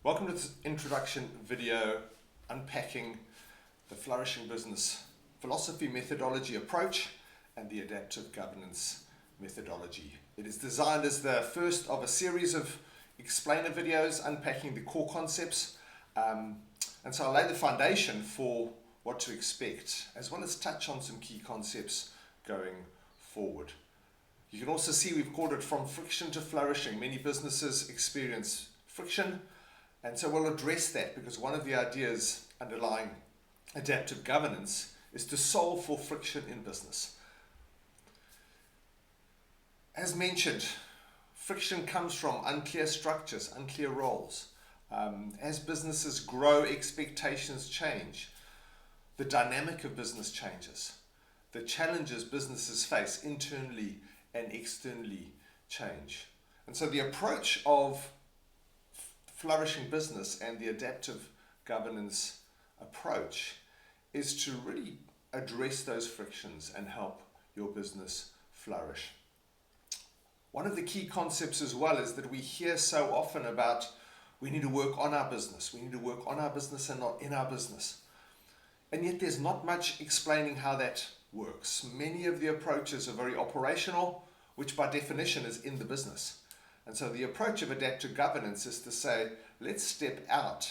Welcome to this introduction video unpacking the flourishing business philosophy, methodology, approach, and the adaptive governance methodology. It is designed as the first of a series of explainer videos unpacking the core concepts, and so I'll lay the foundation for what to expect, as well as touch on some key concepts going forward. You can also see we've called it From Friction to Flourishing. Many businesses experience friction, and so we'll address that because one of the ideas underlying adaptive governance is to solve for friction in business. As mentioned, friction comes from unclear structures, unclear roles. As businesses grow, expectations change. The dynamic of business changes. The challenges businesses face internally and externally change. And so the approach of flourishing business and the adaptive governance approach is to really address those frictions and help your business flourish. One of the key concepts as well is that we hear so often about we need to work on our business. We need to work on our business and not in our business. And yet there's not much explaining how that works. Many of the approaches are very operational, which by definition is in the business. And so the approach of adaptive governance is to say, let's step out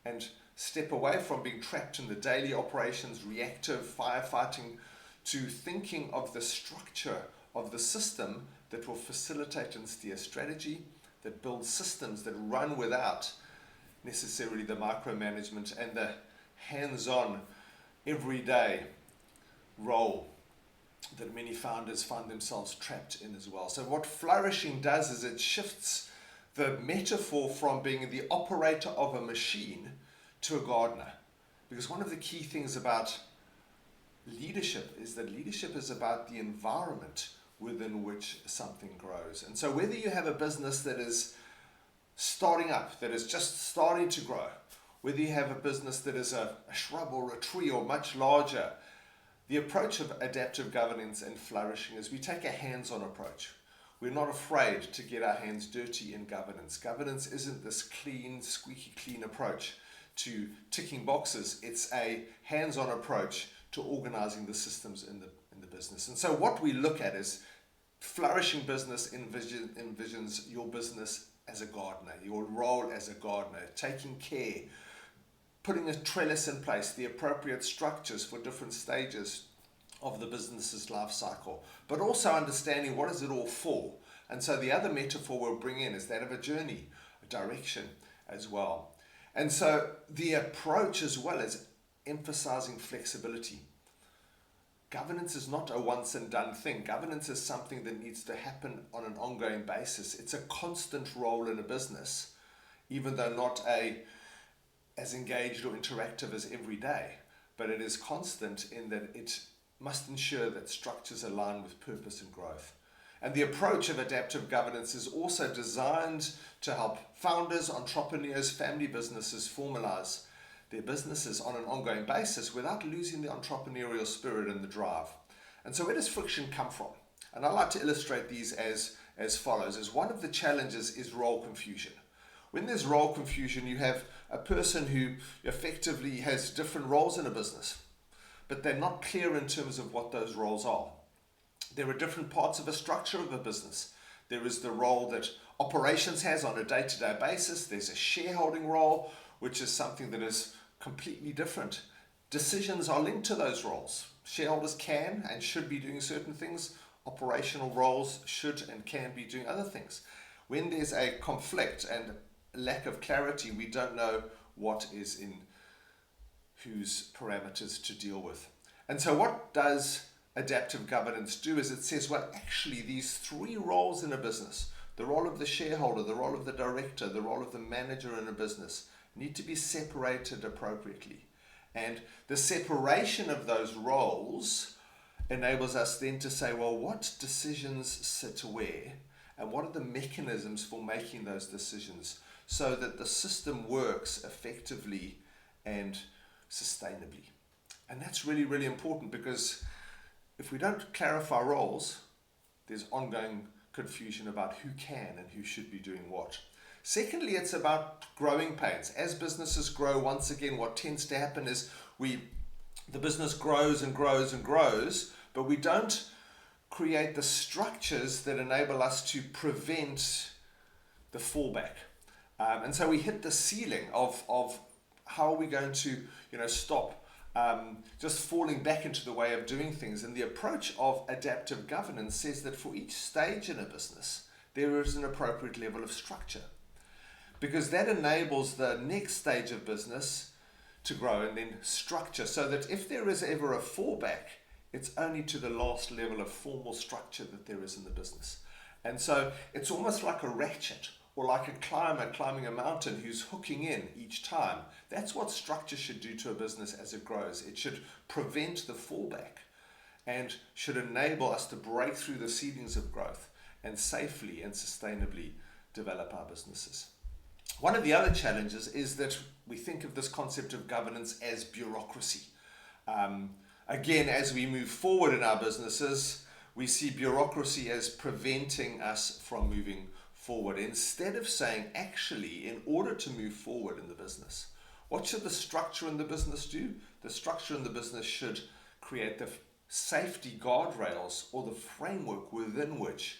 and step away from being trapped in the daily operations, reactive firefighting, to thinking of the structure of the system that will facilitate and steer strategy, that builds systems that run without necessarily the micromanagement and the hands-on, everyday role that many founders find themselves trapped in as well. So what flourishing does is it shifts the metaphor from being the operator of a machine to a gardener. Because one of the key things about leadership is that leadership is about the environment within which something grows. And so whether you have a business that is starting up, that is just starting to grow, whether you have a business that is a shrub or a tree or much larger, the approach of adaptive governance and flourishing is we take a hands-on approach. We're not afraid to get our hands dirty in governance. Governance isn't this clean, squeaky clean approach to ticking boxes. It's a hands-on approach to organizing the systems in the business. And so what we look at is flourishing business envisions your business as a gardener, your role as a gardener, taking care, putting a trellis in place, the appropriate structures for different stages of the business's life cycle, but also understanding what is it all for. And so the other metaphor we'll bring in is that of a journey, a direction as well. And so the approach as well is emphasizing flexibility. Governance is not a once and done thing. Governance is something that needs to happen on an ongoing basis. It's a constant role in a business, even though not as engaged or interactive as every day, but it is constant in that it must ensure that structures align with purpose and growth. And the approach of adaptive governance is also designed to help founders, entrepreneurs, family businesses formalize their businesses on an ongoing basis without losing the entrepreneurial spirit and the drive. And so where does friction come from? And I like to illustrate these as follows. As one of the challenges is role confusion. When there's role confusion, you have a person who effectively has different roles in a business, but they're not clear in terms of what those roles are. There are different parts of a structure of a business. There is the role that operations has on a day-to-day basis. There's a shareholding role, which is something that is completely different. Decisions are linked to those roles. Shareholders can and should be doing certain things. Operational roles should and can be doing other things. When there's a conflict and lack of clarity, we don't know what is in whose parameters to deal with. And so what does adaptive governance do is it says, well, actually these three roles in a business, the role of the shareholder, the role of the director, the role of the manager in a business, need to be separated appropriately. And the separation of those roles enables us then to say, well, what decisions sit where and what are the mechanisms for making those decisions so that the system works effectively and sustainably. And that's really, really important, because if we don't clarify roles, there's ongoing confusion about who can and who should be doing what. Secondly, it's about growing pains. As businesses grow, once again, what tends to happen is the business grows and grows and grows, but we don't create the structures that enable us to prevent the fallback. And so we hit the ceiling of how are we going to stop just falling back into the way of doing things. And the approach of adaptive governance says that for each stage in a business, there is an appropriate level of structure, because that enables the next stage of business to grow and then structure, so that if there is ever a fallback, it's only to the last level of formal structure that there is in the business. And so it's almost like a ratchet, or like a climber climbing a mountain who's hooking in each time. That's what structure should do to a business as it grows. It should prevent the fallback and should enable us to break through the ceilings of growth and safely and sustainably develop our businesses. One of the other challenges is that we think of this concept of governance as bureaucracy. Again, as we move forward in our businesses, we see bureaucracy as preventing us from moving forward, instead of saying, actually, in order to move forward in the business, what should the structure in the business do? The structure in the business should create the safety guardrails or the framework within which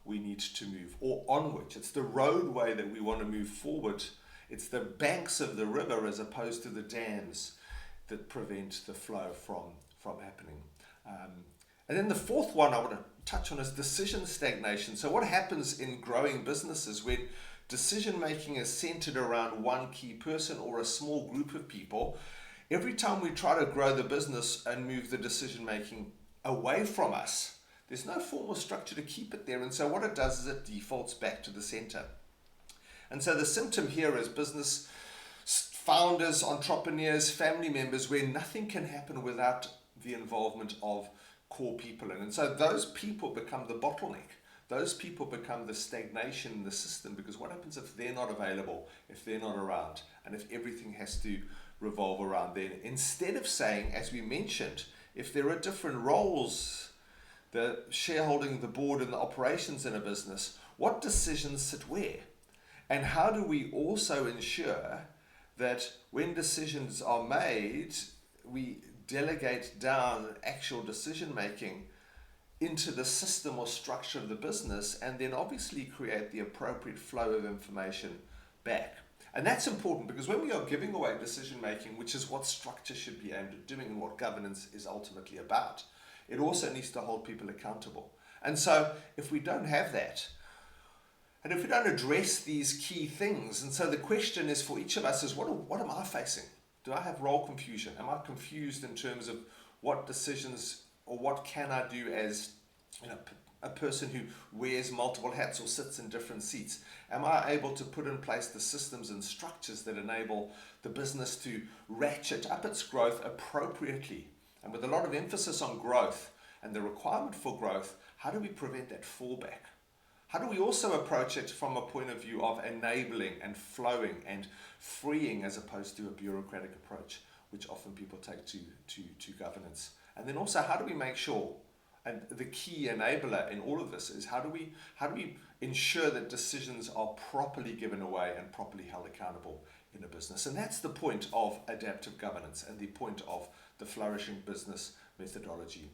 we need to move, or on which. It's the roadway that we want to move forward. It's the banks of the river as opposed to the dams that prevent the flow from happening. And then the fourth one I want to touch on is decision stagnation. So what happens in growing businesses when decision making is centered around one key person or a small group of people? Every time we try to grow the business and move the decision making away from us, there's no formal structure to keep it there. And so what it does is it defaults back to the center. And so the symptom here is business founders, entrepreneurs, family members, where nothing can happen without the involvement of core people. And so those people become the bottleneck. Those people become the stagnation in the system, because what happens if they're not available, if they're not around, and if everything has to revolve around them? Instead of saying, as we mentioned, if there are different roles, the shareholding, the board, and the operations in a business, what decisions sit where? And how do we also ensure that when decisions are made, we delegate down actual decision making into the system or structure of the business, and then obviously create the appropriate flow of information back? And that's important, because when we are giving away decision making, which is what structure should be aimed at doing and what governance is ultimately about, it also needs to hold people accountable. And so if we don't have that, and if we don't address these key things, and so the question is for each of us is, what am I facing? Do I have role confusion? Am I confused in terms of what decisions or what can I do as a person who wears multiple hats or sits in different seats? Am I able to put in place the systems and structures that enable the business to ratchet up its growth appropriately? And with a lot of emphasis on growth and the requirement for growth, how do we prevent that fallback? How do we also approach it from a point of view of enabling and flowing and freeing, as opposed to a bureaucratic approach, which often people take to governance? And then also, how do we make sure, and the key enabler in all of this is, how do we ensure that decisions are properly given away and properly held accountable in a business? And that's the point of adaptive governance and the point of the flourishing business methodology.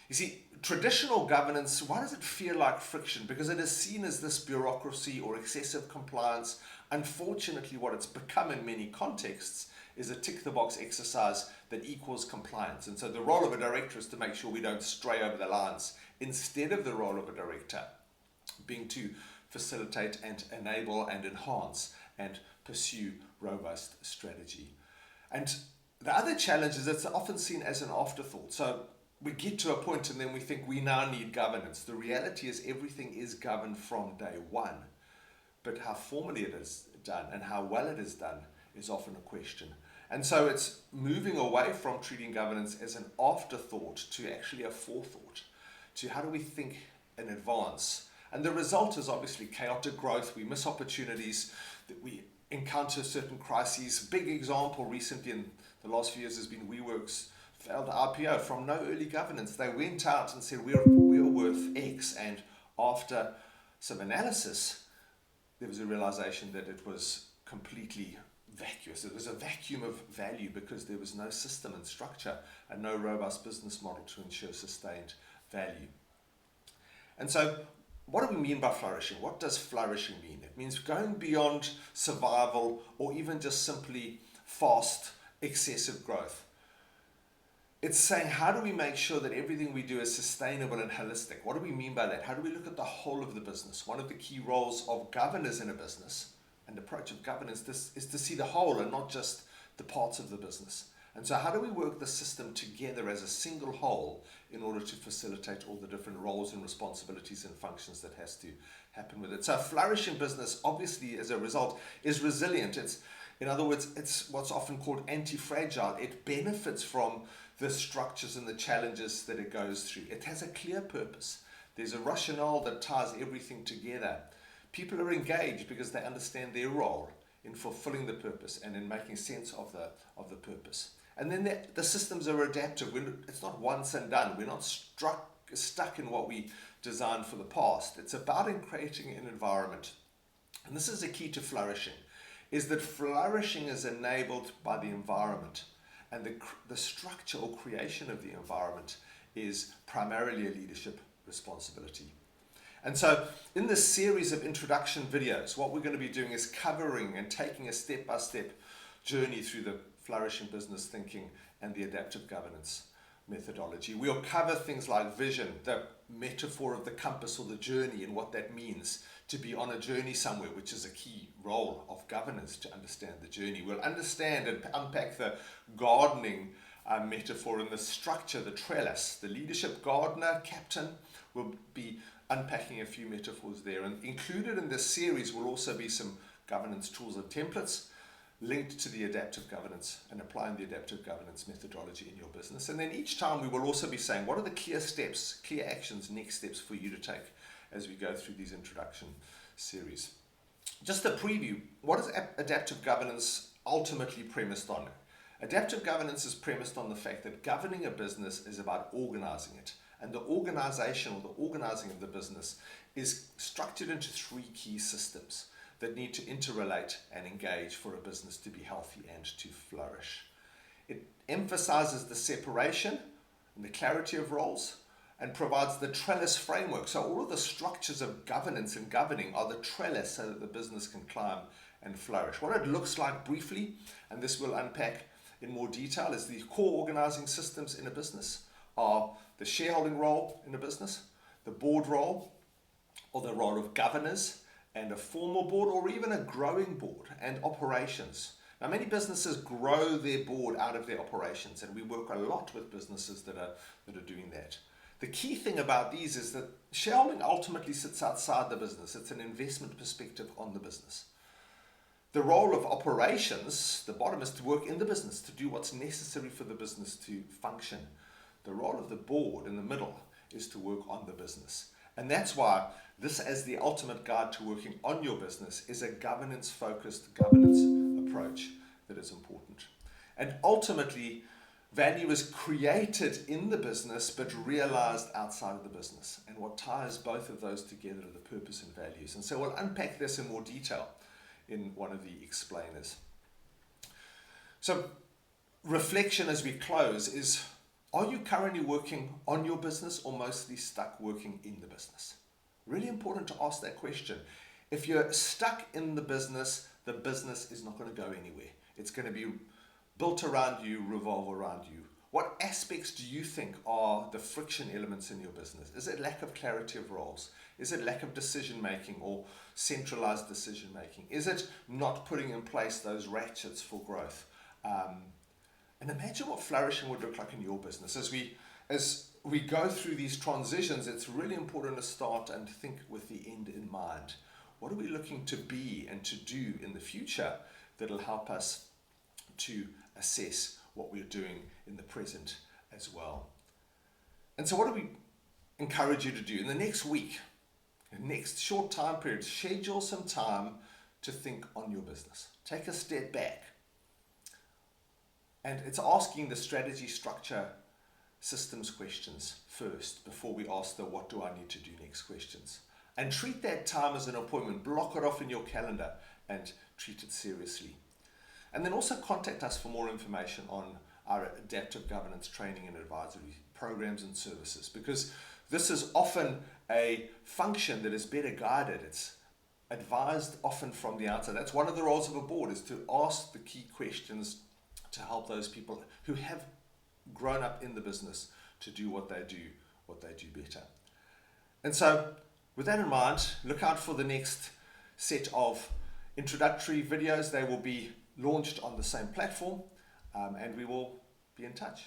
You see, traditional governance, why does it feel like friction? Because it is seen as this bureaucracy or excessive compliance. Unfortunately, what it's become in many contexts is a tick-the-box exercise that equals compliance. And so the role of a director is to make sure we don't stray over the lines, instead of the role of a director being to facilitate and enable and enhance and pursue robust strategy. And the other challenge is it's often seen as an afterthought. So we get to a point and then we think we now need governance. The reality is everything is governed from day one, but how formally it is done and how well it is done is often a question. And so it's moving away from treating governance as an afterthought to actually a forethought, to how do we think in advance. And the result is obviously chaotic growth. We miss opportunities, that we encounter certain crises. Big example recently in the last few years has been WeWork's failed IPO from no early governance. They went out and said we're worth X, and after some analysis, there was a realization that it was completely vacuous. It was a vacuum of value because there was no system and structure and no robust business model to ensure sustained value. And so, what do we mean by flourishing? What does flourishing mean? It means going beyond survival or even just simply fast, excessive growth. It's saying, how do we make sure that everything we do is sustainable and holistic? What do we mean by that? How do we look at the whole of the business? One of the key roles of governors in a business and approach of governance is to see the whole and not just the parts of the business. And so how do we work the system together as a single whole in order to facilitate all the different roles and responsibilities and functions that has to happen with it? So a flourishing business, obviously, as a result, is resilient. In other words, it's what's often called anti-fragile. It benefits from the structures and the challenges that it goes through. It has a clear purpose. There's a rationale that ties everything together. People are engaged because they understand their role in fulfilling the purpose and in making sense of the purpose. And then the systems are adaptive. It's not once and done. We're not stuck in what we designed for the past. It's about creating an environment. And this is a key to flourishing, is that flourishing is enabled by the environment. And the structure or creation of the environment is primarily a leadership responsibility. And so in this series of introduction videos, what we're going to be doing is covering and taking a step-by-step journey through the flourishing business thinking and the adaptive governance methodology. We'll cover things like vision, the metaphor of the compass or the journey and what that means to be on a journey somewhere, which is a key role of governance to understand the journey. We'll understand and unpack the gardening metaphor and the structure, the trellis. The leadership gardener, captain, will be unpacking a few metaphors there. And included in this series will also be some governance tools and templates linked to the adaptive governance and applying the adaptive governance methodology in your business. And then each time we will also be saying, what are the clear steps, clear actions, next steps for you to take as we go through these introduction series. Just a preview, what is adaptive governance ultimately premised on? Adaptive governance is premised on the fact that governing a business is about organizing it. And the organization or the organizing of the business is structured into three key systems that need to interrelate and engage for a business to be healthy and to flourish. It emphasizes the separation and the clarity of roles and provides the trellis framework. So all of the structures of governance and governing are the trellis so that the business can climb and flourish. What it looks like briefly, and this we'll unpack in more detail, is the core organizing systems in a business are the shareholding role in a business, the board role, or the role of governors, and a formal board, or even a growing board, and operations. Now, many businesses grow their board out of their operations, and we work a lot with businesses that are doing that. The key thing about these is that shareholding ultimately sits outside the business. It's an investment perspective on the business. The role of operations, the bottom, is to work in the business, to do what's necessary for the business to function. The role of the board in the middle is to work on the business. And that's why this, as the ultimate guide to working on your business, is a governance-focused governance approach that is important. And ultimately, value is created in the business but realized outside of the business. And what ties both of those together are the purpose and values. And so we'll unpack this in more detail in one of the explainers. So reflection as we close is, are you currently working on your business or mostly stuck working in the business? Really important to ask that question. If you're stuck in the business is not going to go anywhere. It's going to be built around you, revolve around you. What aspects do you think are the friction elements in your business? Is it lack of clarity of roles? Is it lack of decision making or centralized decision making? Is it not putting in place those ratchets for growth? And imagine what flourishing would look like in your business. As we go through these transitions, it's really important to start and think with the end in mind. What are we looking to be and to do in the future that'll help us to assess what we're doing in the present as well? And so what do we encourage you to do? In the next week, the next short time period, schedule some time to think on your business. Take a step back. And it's asking the strategy, structure, systems questions first before we ask the what do I need to do next questions. And treat that time as an appointment. Block it off in your calendar and treat it seriously. And then also contact us for more information on our adaptive governance training and advisory programs and services, because this is often a function that is better guided. It's advised often from the outside. That's one of the roles of a board, is to ask the key questions to help those people who have grown up in the business to do what they do better. And so with that in mind, look out for the next set of introductory videos. They will be launched on the same platform, and we will be in touch.